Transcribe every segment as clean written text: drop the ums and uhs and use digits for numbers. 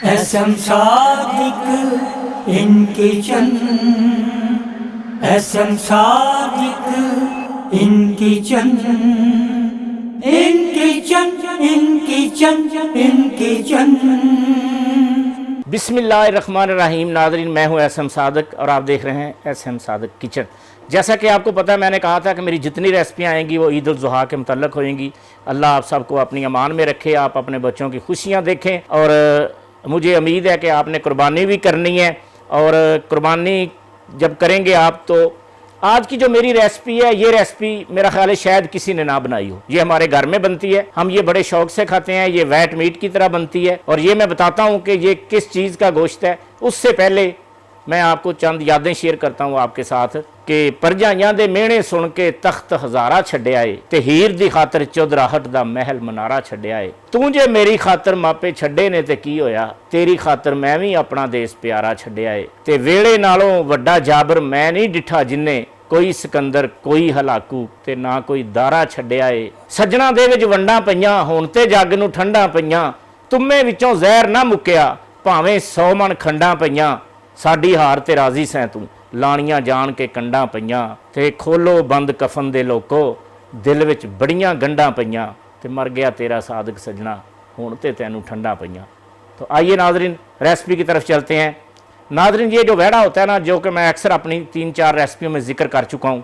اسم صادق ان کی چند، اسم صادق ان کی چند، ان کی چند، ان کی چند، ان کی چند۔ بسم اللہ الرحمن الرحیم۔ ناظرین، میں ہوں اسم صادق اور آپ دیکھ رہے ہیں اسم صادق کچن۔ جیسا کہ آپ کو پتہ ہے، میں نے کہا تھا کہ میری جتنی ریسپیاں آئیں گی وہ عید الاضحیٰ کے متعلق ہوئیں گی۔ اللہ آپ سب کو اپنی امان میں رکھے، آپ اپنے بچوں کی خوشیاں دیکھیں، اور مجھے امید ہے کہ آپ نے قربانی بھی کرنی ہے، اور قربانی جب کریں گے آپ تو آج کی جو میری ریسپی ہے، یہ ریسپی میرا خیال ہے شاید کسی نے نہ بنائی ہو۔ یہ ہمارے گھر میں بنتی ہے، ہم یہ بڑے شوق سے کھاتے ہیں، یہ ویٹ میٹ کی طرح بنتی ہے، اور یہ میں بتاتا ہوں کہ یہ کس چیز کا گوشت ہے۔ اس سے پہلے میں آپ کو چند یادیں شیئر کرتا ہوں آپ کے ساتھ کہ پرجائیاں دے مینے سن کے تخت ہزارہ چھڈے آئے، تے ہیر دی خاطر چودراہٹ دا محل منارہ چھڈے آئے۔ تو جے میری خاطر ماپے چھڈے نے تے کی ہویا، تیری خاطر میں بھی اپنا دیس پیارا چھڈے آئے۔ تے ویڑے نالوں وڈا جابر میں نہیں ڈٹھا جننے، کوئی سکندر کوئی ہلاکو تے نہ کوئی دارا چھڈے آئے۔ سجنا دے وچ ونڈاں پئیاں، ہون تے جگ نوں ٹھنڈاں پئیاں، تمے وچوں زہر نہ مکیا، بھاویں 100 من کھنڈاں پئیاں، ساڈی ہار تے راضی سیں تو، لانیاں جان کے کنڈاں پئیاں، تے کھولو بند کفن دے لوکو، دل وچ بڑیاں گنڈاں پئیاں، تے مر گیا تیرا صادق سجنا، ہون تے تینوں ٹھنڈاں پئیاں۔ تو آئیے ناظرین ریسپی کی طرف چلتے ہیں۔ ناظرین، یہ جو ویڑا ہوتا ہے نا، جو کہ میں اکثر اپنی 3-4 ریسپیوں میں ذکر کر چکا ہوں،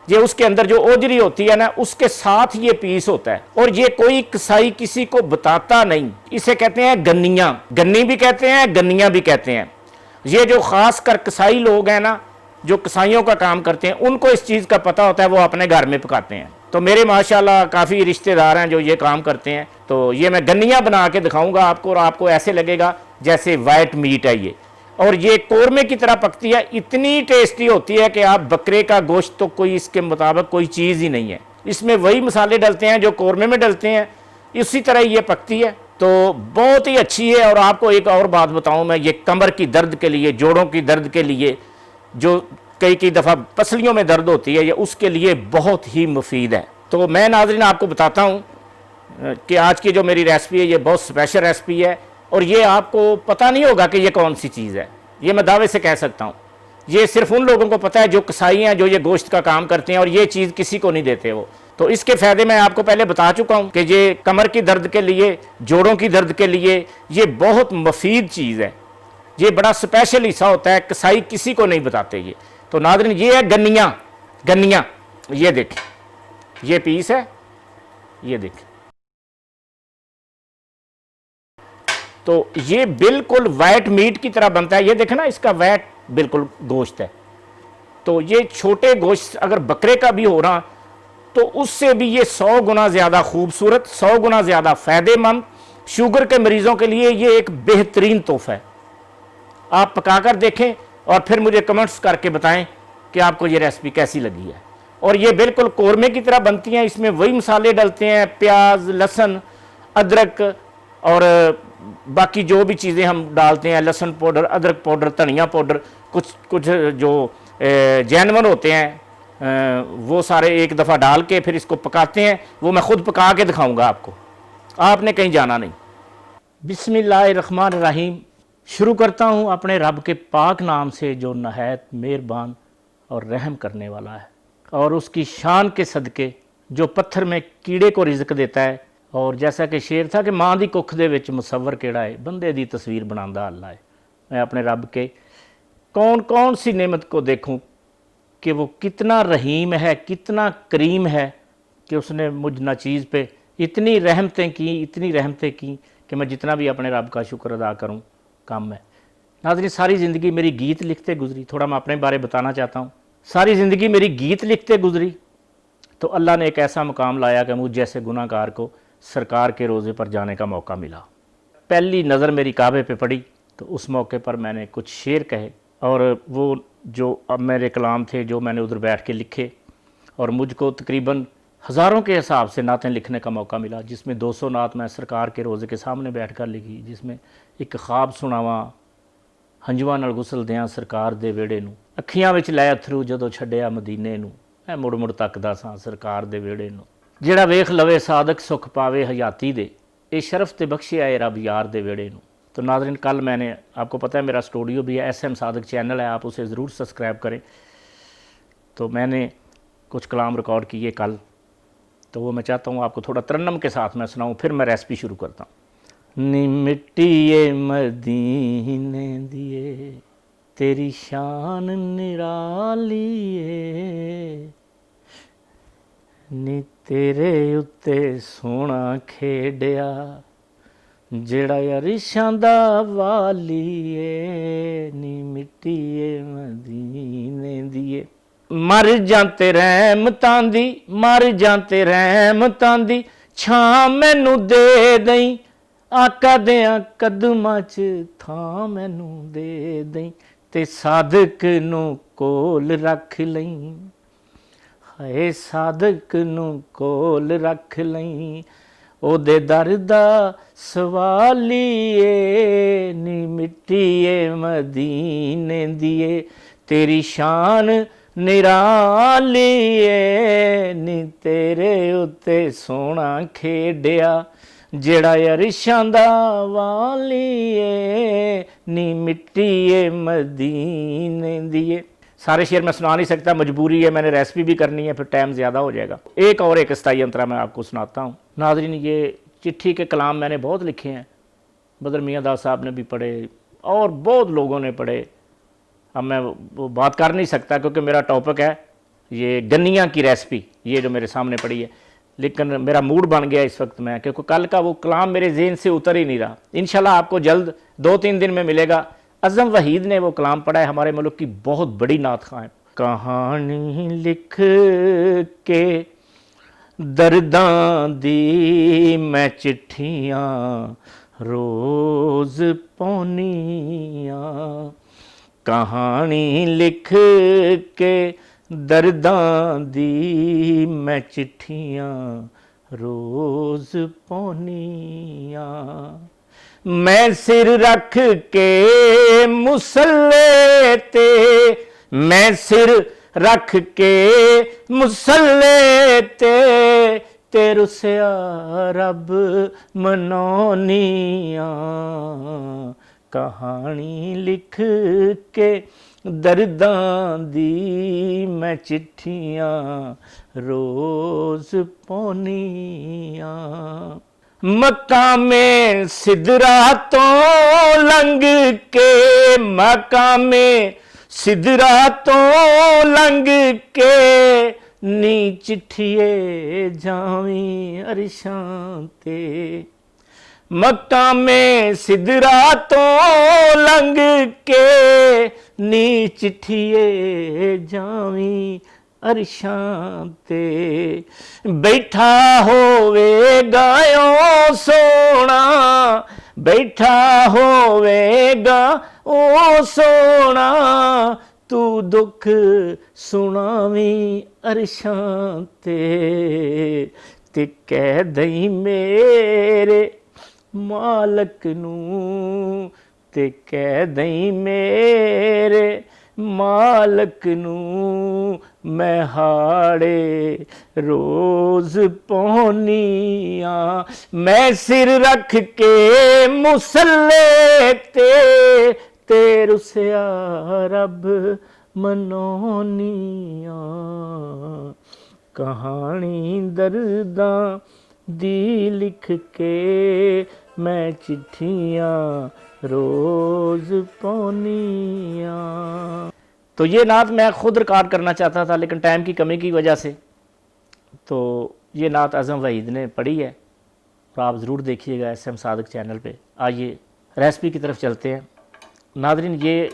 یہ اس کے اندر جو اوجری ہوتی ہے نا، اس کے ساتھ یہ پیس ہوتا ہے، اور یہ کوئی کسائی کسی کو بتاتا نہیں۔ اسے کہتے ہیں گنیاں، گنی بھی کہتے ہیں، گنیاں بھی کہتے ہیں۔ یہ جو خاص کر کسائی لوگ ہیں نا، جو کسائیوں کا کام کرتے ہیں، ان کو اس چیز کا پتہ ہوتا ہے، وہ اپنے گھر میں پکاتے ہیں۔ تو میرے ماشاءاللہ کافی رشتہ دار ہیں جو یہ کام کرتے ہیں، تو یہ میں گنیاں بنا کے دکھاؤں گا آپ کو، اور آپ کو ایسے لگے گا جیسے وائٹ میٹ ہے یہ، اور یہ قورمے کی طرح پکتی ہے۔ اتنی ٹیسٹی ہوتی ہے کہ آپ بکرے کا گوشت تو کوئی اس کے مطابق کوئی چیز ہی نہیں ہے۔ اس میں وہی مسالے ڈلتے ہیں جو قورمے میں ڈلتے ہیں، اسی طرح یہ پکتی ہے، تو بہت ہی اچھی ہے۔ اور آپ کو ایک اور بات بتاؤں میں، یہ کمر کی درد کے لیے، جوڑوں کی درد کے لیے، جو کئی دفعہ پسلیوں میں درد ہوتی ہے، یہ اس کے لیے بہت ہی مفید ہے۔ تو میں ناظرین آپ کو بتاتا ہوں کہ آج کی جو میری ریسپی ہے یہ بہت سپیشل ریسپی ہے، اور یہ آپ کو پتہ نہیں ہوگا کہ یہ کون سی چیز ہے، یہ میں دعوے سے کہہ سکتا ہوں۔ یہ صرف ان لوگوں کو پتہ ہے جو کسائی ہیں، جو یہ گوشت کا کام کرتے ہیں، اور یہ چیز کسی کو نہیں دیتے وہ۔ تو اس کے فائدے میں آپ کو پہلے بتا چکا ہوں کہ یہ کمر کی درد کے لیے، جوڑوں کی درد کے لیے یہ بہت مفید چیز ہے۔ یہ بڑا سپیشل حصہ ہوتا ہے، کسائی کسی کو نہیں بتاتے یہ۔ تو ناظرین، یہ ہے گنیاں، گنیاں، یہ دیکھیں، یہ پیس ہے، یہ دیکھیں۔ تو یہ بالکل وائٹ میٹ کی طرح بنتا ہے، یہ دیکھیں نا، اس کا وائٹ بالکل گوشت ہے۔ تو یہ چھوٹے گوشت اگر بکرے کا بھی ہو رہا تو اس سے بھی یہ 100 گنا زیادہ خوبصورت، 100 گنا زیادہ فائدہ مند۔ شوگر کے مریضوں کے لیے یہ ایک بہترین تحفہ ہے۔ آپ پکا کر دیکھیں اور پھر مجھے کمنٹس کر کے بتائیں کہ آپ کو یہ ریسپی کیسی لگی ہے۔ اور یہ بالکل قورمے کی طرح بنتی ہیں، اس میں وہی مسالے ڈلتے ہیں، پیاز، لہسن، ادرک، اور باقی جو بھی چیزیں ہم ڈالتے ہیں، لہسن پاؤڈر، ادرک پاؤڈر، دھنیا پاؤڈر، کچھ جو جینور ہوتے ہیں وہ سارے ایک دفعہ ڈال کے پھر اس کو پکاتے ہیں۔ وہ میں خود پکا کے دکھاؤں گا آپ کو، آپ نے کہیں جانا نہیں۔ بسم اللہ الرحمن الرحیم۔ شروع کرتا ہوں اپنے رب کے پاک نام سے جو نہایت مہربان اور رحم کرنے والا ہے، اور اس کی شان کے صدقے جو پتھر میں کیڑے کو رزق دیتا ہے، اور جیسا کہ شعر تھا کہ ماں دی ککھ دے وچ مصور کیڑا ہے، بندے دی تصویر بناندا اللہ ہے۔ میں اپنے رب کے کون سی نعمت کو دیکھوں کہ وہ کتنا رحیم ہے، کتنا کریم ہے، کہ اس نے مجھ ناچیز پہ اتنی رحمتیں کی کہ میں جتنا بھی اپنے رب کا شکر ادا کروں کم ہے۔ ناظرین، ساری زندگی میری گیت لکھتے گزری، تھوڑا میں اپنے بارے بتانا چاہتا ہوں۔ ساری زندگی میری گیت لکھتے گزری، تو اللہ نے ایک ایسا مقام لایا کہ مجھ جیسے گناہ گار کو سرکار کے روزے پر جانے کا موقع ملا۔ پہلی نظر میری کعبے پہ پڑی تو اس موقع پر میں نے کچھ شعر کہے، اور وہ جو اب میرے کلام تھے جو میں نے ادھر بیٹھ کے لکھے، اور مجھ کو تقریباً ہزاروں کے حساب سے نعتیں لکھنے کا موقع ملا، جس میں 200 نعت میں سرکار کے روزے کے سامنے بیٹھ کر لکھی، جس میں ایک خواب سناواں ہنجواں نال غسل دیاں سرکار دے ویڑے نوں، اکھیاں وچ لے اتھرو جدوں چھڈیا مدینے نوں، میں مڑ مڑ تکدا ساں سرکار دے ویڑے نوں، جیڑا ویکھ لوے صادق سکھ پاوے حیاتی دے، اے شرف تے بخشیا اے رب یار دے ویڑے نوں۔ تو ناظرین کل میں نے آپ کو پتہ ہے میرا اسٹوڈیو بھی ہے ایس ایم صادق چینل ہے آپ اسے ضرور سبسکرائب کریں تو میں نے کچھ کلام ریکارڈ کیے کل تو وہ میں چاہتا ہوں آپ کو تھوڑا ترنم کے ساتھ میں سناؤں پھر میں ریسپی شروع کرتا ہوں نی مٹی مدینے دیے تیری شان نرالی ہے نی تیرے اتے سونا کھیڈیا جڑا عرشاں دا والی ہے نی مٹی مدینے دیے مر جانتے رحمتاں دی مر جانتے رحمتاں دی چھاں مینوں دے دئی آقا دیاں قدماں چ تھاں مینوں دے دئی تے صادق نو کول رکھ لئی ہائے صادق نو کول رکھ لئی او دے در دا سوالی اے نی مٹی مدینے دیے تیری شان نرالی اے نی تیرے اتے سونا کھیڈیا جڑا عرشاں دا والی اے نی مٹی مدینے دیے سارے شعر میں سنا نہیں سکتا مجبوری ہے میں نے ریسپی بھی کرنی ہے پھر ٹائم زیادہ ہو جائے گا ایک استائی انترا میں آپ کو سناتا ہوں ناظرین یہ چٹھی کے کلام میں نے بہت لکھے ہیں بدر میاں داس صاحب نے بھی پڑھے اور بہت لوگوں نے پڑھے اب میں وہ بات کر نہیں سکتا کیونکہ میرا ٹاپک ہے یہ گنیاں کی ریسپی یہ جو میرے سامنے پڑی ہے لیکن میرا موڈ بن گیا اس وقت میں کیونکہ کل کا وہ کلام میرے ذہن سے اتر ہی نہیں رہا انشاءاللہ آپ کو جلد 2-3 دن میں ملے گا اعظم وحید نے وہ کلام پڑھا ہے ہمارے ملک کی بہت بڑی نعت خواں ہے کہانی لکھ کے درداں دی میں چٹھیاں روز پونیاں کہانی لکھ کے درداں دی میں چٹھیاں روز پونیاں میں سر رکھ کے مصلے تے میں سر رکھ کے مصلے تے رسیا رب منونیاں کہانی لکھ کے درداں دی میں چٹھیاں روز پونیاں مقام سدرا تو لنگ کے مقام سدرا تو لنگ کے نی چٹھیے جاویں عرشاں تے مقام سدرا تو لنگ کے نی چٹھیے جاویں عرشاں تے بیٹھا ہووے گایوں سونا بیٹھا ہووے گا او سونا تو دکھ سناویں عرشاں تے کہہ دئی میرے مالک نو تے کہہ دئی میرے مالک نو میں ہاڑے روز پونیاں میں سر رکھ کے مصلے تے رسیا رب منونیاں کہانی درداں دی لکھ کے میں چٹھیاں روز پونیاں تو یہ نعت میں خود ریکارڈ کرنا چاہتا تھا لیکن ٹائم کی کمی کی وجہ سے تو یہ نعت اعظم وحید نے پڑھی ہے اور آپ ضرور دیکھیے گا ایس ایم صادق چینل پہ آئیے ریسپی کی طرف چلتے ہیں ناظرین یہ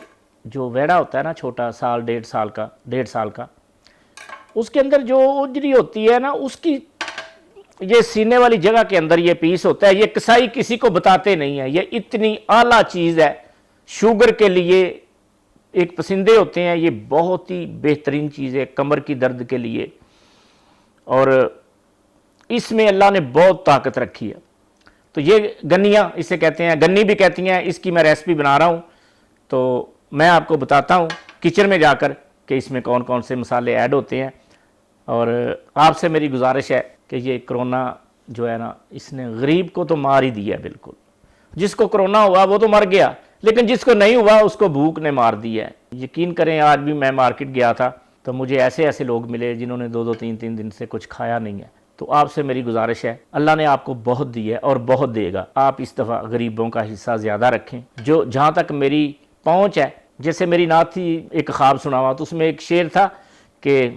جو ویڑا ہوتا ہے نا چھوٹا سال 1.5 سال کا اس کے اندر جو اجری ہوتی ہے نا اس کی یہ سینے والی جگہ کے اندر یہ پیس ہوتا ہے یہ کسائی کسی کو بتاتے نہیں ہے یہ اتنی اعلیٰ چیز ہے شوگر کے لیے ایک پسندے ہوتے ہیں یہ بہت ہی بہترین چیز ہے کمر کی درد کے لیے اور اس میں اللہ نے بہت طاقت رکھی ہے تو یہ گنیاں اسے کہتے ہیں گنی بھی کہتی ہیں اس کی میں ریسپی بنا رہا ہوں تو میں آپ کو بتاتا ہوں کچن میں جا کر کہ اس میں کون کون سے مسالے ایڈ ہوتے ہیں اور آپ سے میری گزارش ہے کہ یہ کرونا جو ہے نا اس نے غریب کو تو مار ہی دیا ہے بالکل جس کو کرونا ہوا وہ تو مر گیا، لیکن جس کو نہیں ہوا اس کو بھوک نے مار دیا ہے۔ یقین کریں آج بھی میں مارکیٹ گیا تھا تو مجھے ایسے لوگ ملے جنہوں نے 2 3 دن سے کچھ کھایا نہیں ہے۔ تو آپ سے میری گزارش ہے، اللہ نے آپ کو بہت دی ہے اور بہت دے گا، آپ اس دفعہ غریبوں کا حصہ زیادہ رکھیں۔ جو جہاں تک میری پہنچ ہے، جیسے میری نعت تھی، ایک خواب سنا ہوا تو اس میں ایک شعر تھا کہ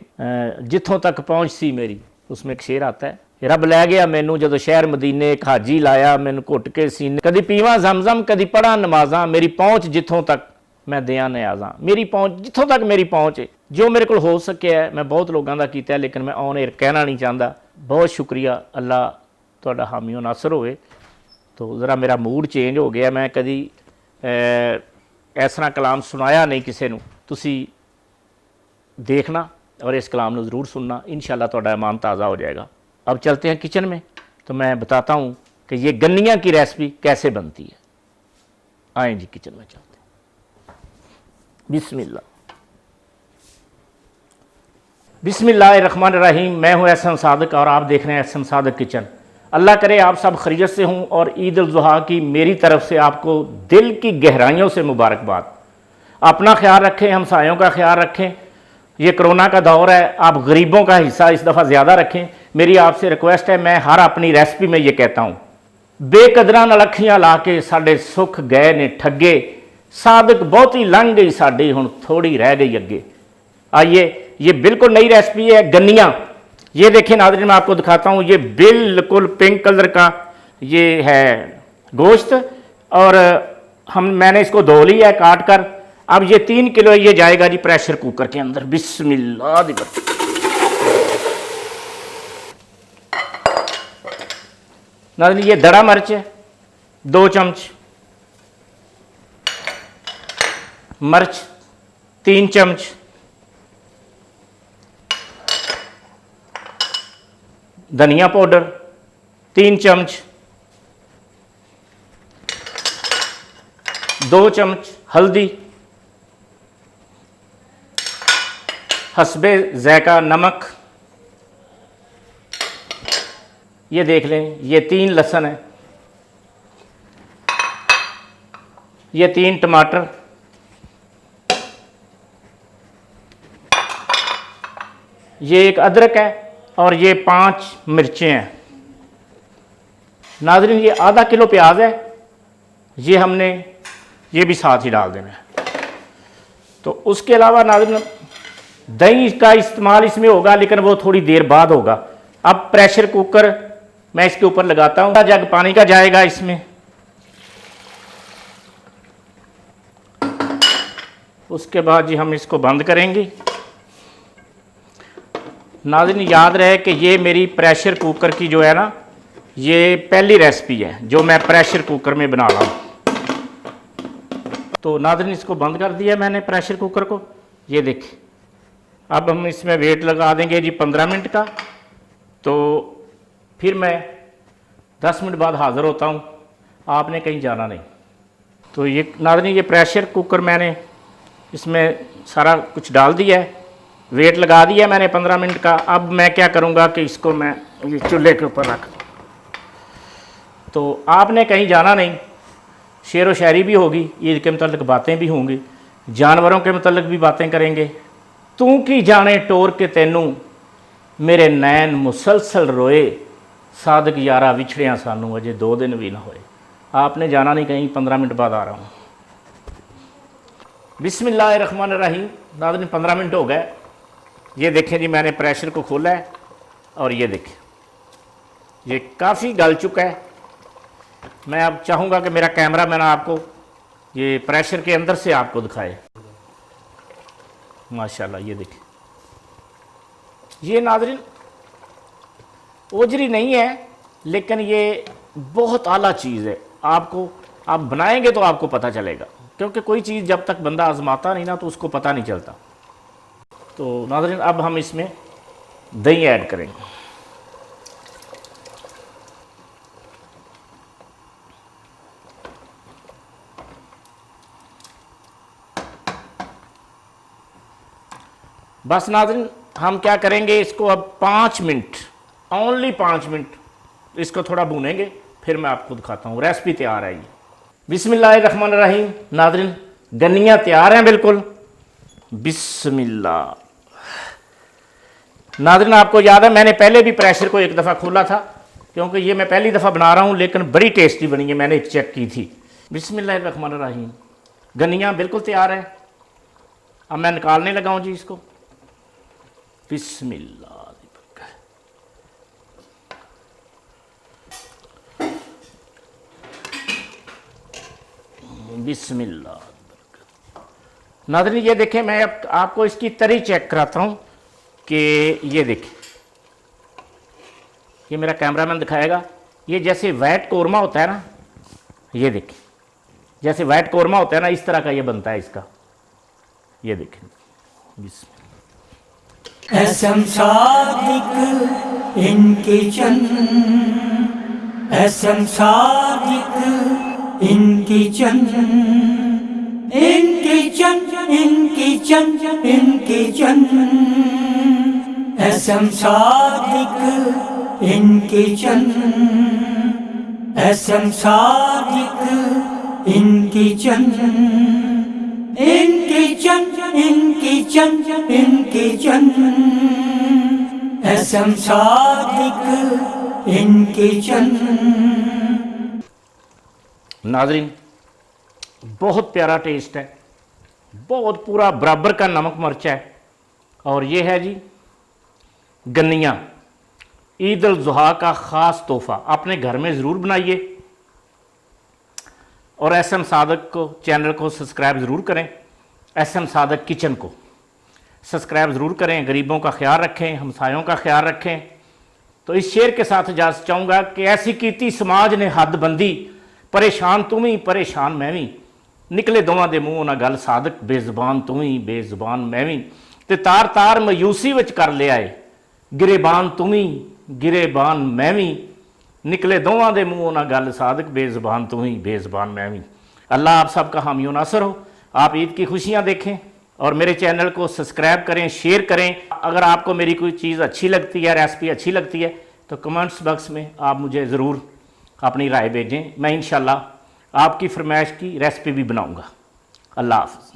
جتھوں تک پہنچ سی میری، اس میں ایک شعر آتا ہے، رب لے گیا مینوں جدو شہر مدینے، ایک حاجی لایا مینوں گھٹ کے سینے، کدی پیواں زمزم کدی پڑھاں نمازاں، میری پہنچ جتھوں تک میں دیاں نیازاں۔ میری پہنچ جتھوں تک میری پہنچ ہے، جو میرے کو ہو سکے ہے میں بہت لوگوں کا کیتا ہے، لیکن میں آن ایئر کہنا نہیں چاہتا۔ بہت شکریہ، اللہ تہاڈا حامی و ناصر ہوئے۔ تو ذرا میرا موڈ چینج ہو گیا، میں کدی اس طرح کلام سنایا نہیں کسی نو، تسی دیکھنا اور اس کلام نو ضرور سننا، انشاءاللہ تہاڈا ایمان تازہ ہو جائے گا۔ اب چلتے ہیں کچن میں، تو میں بتاتا ہوں کہ یہ گنیاں کی ریسپی کیسے بنتی ہے۔ آئیں جی کچن میں چلتے ہیں۔ بسم اللہ، بسم اللہ الرحمن الرحیم۔ میں ہوں احسن صادق اور آپ دیکھ رہے ہیں احسن صادق کچن۔ اللہ کرے آپ سب خیریت سے ہوں، اور عید الاضحیٰ کی میری طرف سے آپ کو دل کی گہرائیوں سے مبارکباد۔ اپنا خیال رکھیں، ہمسایوں کا خیال رکھیں، یہ کرونا کا دور ہے، آپ غریبوں کا حصہ اس دفعہ زیادہ رکھیں۔ میری آپ سے ریکویسٹ ہے، میں ہر اپنی ریسپی میں یہ کہتا ہوں، بے قدراں نال اکھیاں لا کے ساڈے سکھ گئے نے ٹھگے، صادق بہتی لنਘ گئی ساڈی ہن تھوڑی رہ گئی اگے۔ آئیے، یہ بالکل نئی ریسپی ہے، گنیاں۔ یہ دیکھیں ناظرین، میں آپ کو دکھاتا ہوں، یہ بالکل پنک کلر کا یہ ہے گوشت، اور میں نے اس کو دھو لیا ہے کاٹ کر۔ اب یہ 3 کلو یہ جائے گا جی پریشر کوکر کے اندر۔ بسم اللہ دی برکت۔ ناظرین یہ دڑا مرچ ہے، 2 چمچ مرچ، 3 چمچ دھنیا پاؤڈر، 3 چمچ 2 چمچ ہلدی، حسب ذائقہ نمک۔ یہ دیکھ لیں، یہ 3 لہسن ہے، یہ 3 ٹماٹر، یہ ایک ادرک ہے، اور یہ 5 مرچیں ہیں۔ ناظرین یہ آدھا کلو پیاز ہے، یہ ہم نے یہ بھی ساتھ ہی ڈال دینا ہے۔ تو اس کے علاوہ ناظرین دہی کا استعمال اس میں ہوگا، لیکن وہ تھوڑی دیر بعد ہوگا۔ اب پریشر کوکر میں اس کے اوپر لگاتا ہوں، جگ پانی کا جائے گا اس میں۔ اس کے بعد جی ہم اس کو بند کریں گے۔ ناظرین یاد رہے کہ یہ میری پریشر کوکر کی جو ہے نا، یہ پہلی ریسپی ہے جو میں پریشر کوکر میں بنا رہا ہوں۔ تو ناظرین اس کو بند کر دیا میں نے پریشر کوکر کو، یہ دیکھیں۔ اب ہم اس میں ویٹ لگا دیں گے جی 15 منٹ کا، تو پھر میں 10 منٹ بعد حاضر ہوتا ہوں، آپ نے کہیں جانا نہیں۔ تو یہ ناظرین یہ پریشر کوکر میں نے اس میں سارا کچھ ڈال دیا ہے، ویٹ لگا دیا میں نے 15 منٹ کا۔ اب میں کیا کروں گا کہ اس کو میں یہ چولہے کے اوپر رکھ دوں۔ تو آپ نے کہیں جانا نہیں، شعر و شاعری بھی ہوگی، عید کے متعلق باتیں بھی ہوں گی، جانوروں کے متعلق بھی باتیں کریں گے۔ تو کی جانے ٹور کے تینوں میرے نین مسلسل روئے، صادق یارا وچھڑیاں سانوں اجے 2 دن بھی نہ ہوئے۔ آپ نے جانا نہیں کہیں، 15 منٹ بعد آ رہا ہوں۔ بسم اللہ الرحمن الرحیم۔ ناظرین 15 منٹ ہو گئے، یہ دیکھیں جی میں نے پریشر کو کھولا ہے، اور یہ دیکھیں یہ کافی گل چکا ہے۔ میں اب چاہوں گا کہ میرا کیمرہ مین آپ کو یہ پریشر کے اندر سے آپ کو دکھائے۔ ماشاءاللہ یہ دیکھیں، یہ ناظرین اوجری نہیں ہے، لیکن یہ بہت اعلیٰ چیز ہے۔ آپ بنائیں گے تو آپ کو پتہ چلے گا، کیونکہ کوئی چیز جب تک بندہ آزماتا نہیں نا تو اس کو پتہ نہیں چلتا۔ تو ناظرین اب ہم اس میں دہی ایڈ کریں گے۔ بس ناظرین ہم کیا کریں گے، اس کو اب 5 منٹ، اونلی 5 منٹ اس کو تھوڑا بھونیں گے، پھر میں آپ کو دکھاتا ہوں۔ ریسپی تیار ہے یہ۔ بسم اللہ الرحمن الرحیم. ناظرین گنیاں تیار ہیں بالکل. بسم اللہ. ناظرین آپ کو یاد ہے میں نے پہلے بھی پریشر کو ایک دفعہ کھولا تھا کیونکہ یہ میں پہلی دفعہ بنا رہا ہوں لیکن بڑی ٹیسٹی بنی ہے, میں نے چیک کی تھی. بسم اللہ الرحمن الرحیم. گنیاں بالکل تیار ہیں. اب میں نکالنے لگا ہوں جی اس کو. بسم اللہ. بسم اللہ. ناظرین یہ دیکھیں میں اب آپ کو اس کی تری چیک کراتا ہوں کہ یہ دیکھیں, یہ میرا کیمرہ مین دکھائے گا. یہ جیسے وائٹ قورمہ ہوتا ہے نا, یہ دیکھیں جیسے وائٹ قورمہ ہوتا ہے نا اس طرح کا یہ بنتا ہے اس کا. یہ دیکھیں. بسم اللہ. اسم صادق ان کچن, اسم صادق ان کچن, ان کچن, ان کچن, ان کچن. اسم صادق ان کچن, اسم صادق ان کچن, ان کچن, ان کچن, ان کچن. اسم صادق ان کچن. ناظرین بہت پیارا ٹیسٹ ہے, بہت پورا برابر کا نمک مرچ ہے. اور یہ ہے جی گنیاں, عید الاضحیٰ کا خاص تحفہ. اپنے گھر میں ضرور بنائیے اور ایس ایم صادق کو چینل کو سبسکرائب ضرور کریں. ایس ایم صادق کچن کو سبسکرائب ضرور کریں. غریبوں کا خیال رکھیں, ہمسایوں کا خیال رکھیں. تو اس شعر کے ساتھ اجازت چاہوں گا کہ ایسی کیتی سماج نے حد بندی, پریشان تم ہی پریشان میں بھی, نکلے دوواں دے منہ نہ گل صادق, بے زبان تم ہی بے زبان میں بھی, تے تار تار مایوسی وچ کر لے آئے, گریبان تم ہی گریبان میں بھی, نکلے دوواں دے منہ نہ گل صادق, بے زبان تم ہی بے زبان میں بھی. اللہ آپ سب کا حامی و ناصر ہو. آپ عید کی خوشیاں دیکھیں اور میرے چینل کو سبسکرائب کریں, شیئر کریں. اگر آپ کو میری کوئی چیز اچھی لگتی ہے, ریسپی اچھی لگتی ہے تو کمنٹس باکس میں آپ مجھے ضرور اپنی رائے بھیجیں. میں انشاءاللہ آپ کی فرمائش کی ریسپی بھی بناؤں گا. اللہ حافظ.